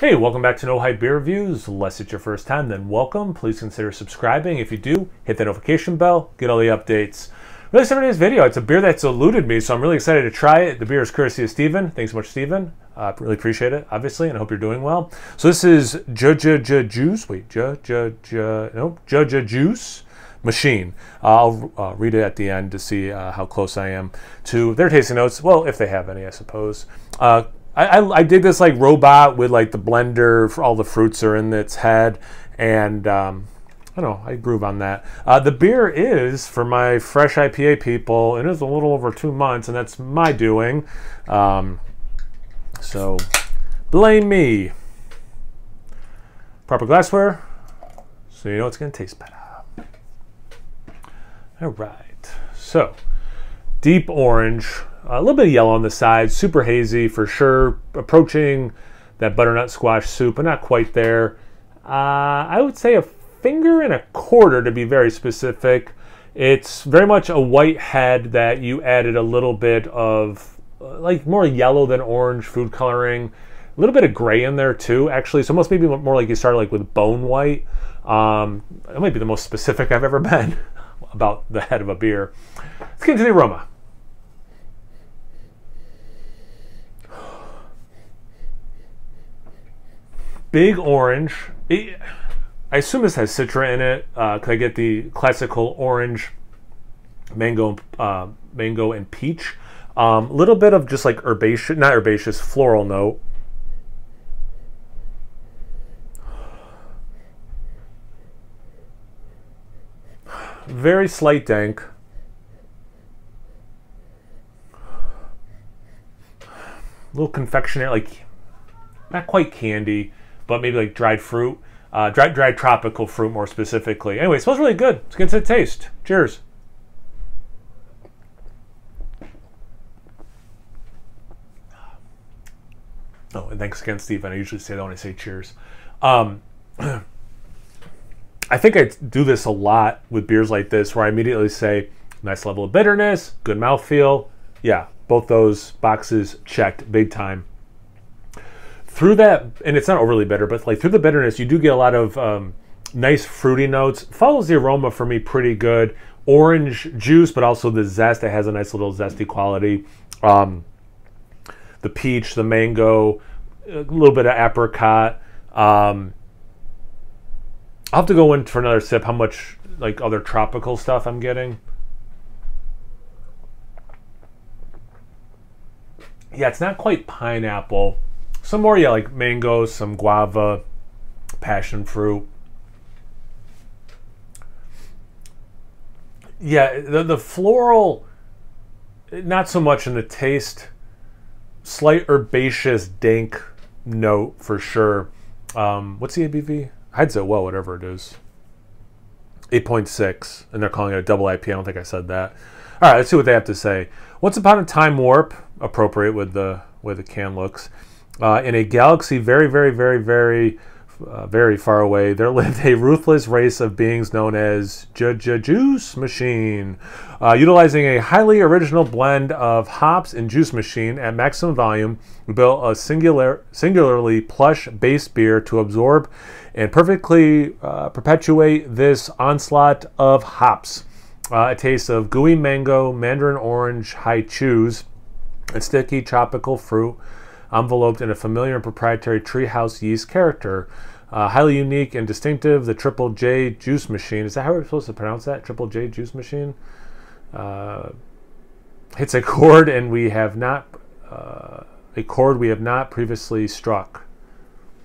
Hey, welcome back to No Hype Beer Reviews. Unless it's your first time, then welcome. Please consider subscribing. If you do, hit that notification bell, get all the updates. Really excited for today's video. It's a beer that's eluded me, so I'm really excited to try it. The beer is courtesy of Steven. Thanks so much, Steven. Really appreciate it, obviously, and I hope you're doing well. So this is JJJuiceee. Wait, JJJuiceee machine. I'll read it at the end to see how close I am to their tasting notes. Well, if they have any, I suppose. I did this like robot with like the blender, for all the fruits are in its head, and I don't know, I groove on that. The beer is, for my fresh IPA people, it is a little over 2 months, and that's my doing. So blame me. Proper glassware, so you know it's gonna taste better. All right, so deep orange. A little bit of yellow on the side, super hazy for sure, approaching that butternut squash soup, but not quite there. I would say a finger and a quarter to be very specific. It's very much a white head that you added a little bit of like more yellow than orange food coloring. A little bit of gray in there too, actually. So almost maybe more like you started like with bone white. That might be the most specific I've ever been about the head of a beer. Let's get into the aroma. Big orange. I assume this has Citra in it. Cause I get the classical orange, mango and peach. Little bit of just like herbaceous, not herbaceous, floral note. Very slight dank. A little confectionery, like not quite candy, but maybe like dried fruit, dried tropical fruit more specifically. Anyway, it smells really good. Let's get to the taste. Cheers. Oh, and thanks again, Steve. I usually say that when I say cheers. I think I do this a lot with beers like this, where I immediately say, nice level of bitterness, good mouthfeel. Yeah, both those boxes checked big time. Through that, and it's not overly bitter, but like through the bitterness, you do get a lot of nice fruity notes. Follows the aroma for me pretty good. Orange juice, but also the zest. It has a nice little zesty quality. The peach, the mango, a little bit of apricot. I'll have to go in for another sip how much like other tropical stuff I'm getting. Yeah, it's not quite pineapple. Some more, yeah, like mango, some guava, passion fruit. Yeah, the floral, not so much in the taste. Slight herbaceous, dank note for sure. What's the ABV? Hides it well, whatever it is. 8.6, and they're calling it a double IPA. I don't think I said that. All right, let's see what they have to say. Once upon a time warp, appropriate with the way the can looks. In a galaxy very, very, very, very, very far away, there lived a ruthless race of beings known as JJJuiceee machine. Utilizing a highly original blend of hops and juice machine at maximum volume, we built a singularly plush base beer to absorb and perfectly perpetuate this onslaught of hops. A taste of gooey mango, mandarin orange, high chews, and sticky tropical fruit, enveloped in a familiar and proprietary treehouse yeast character. Highly unique and distinctive, the JJJuiceee machine. Is that how we're supposed to pronounce that? JJJuiceee machine? Hits a chord and we have not previously struck.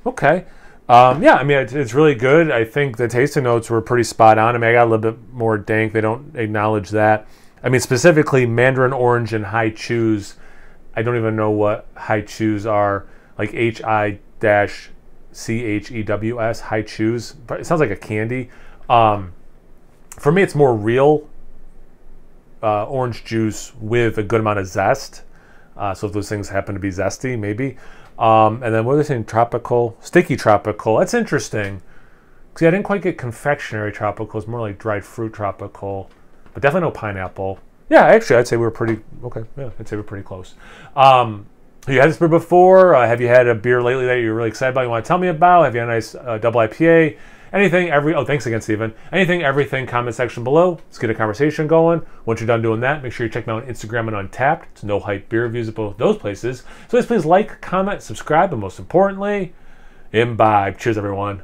Okay. Yeah, I mean, it's really good. I think the tasting notes were pretty spot on. I mean, I got a little bit more dank. They don't acknowledge that. I mean, specifically mandarin orange and high chews. I don't even know what high chews are, like HI-CHEWS, high chews. But it sounds like a candy. For me, it's more real orange juice with a good amount of zest. So if those things happen to be zesty, maybe. And then what are they saying? Tropical, sticky tropical. That's interesting. See, I didn't quite get confectionery tropical. It's more like dried fruit tropical, but definitely no pineapple. Yeah, actually, I'd say we were pretty, okay, yeah, I'd say we're pretty close. Have you had this beer before? Have you had a beer lately that you're really excited about, you want to tell me about? Have you had a nice double IPA? Anything, thanks again, Steven. Anything, everything, comment section below. Let's get a conversation going. Once you're done doing that, make sure you check me out on Instagram and Untappd. It's No Hype Beer Reviews at both those places. So please like, comment, subscribe, and most importantly, imbibe. Cheers, everyone.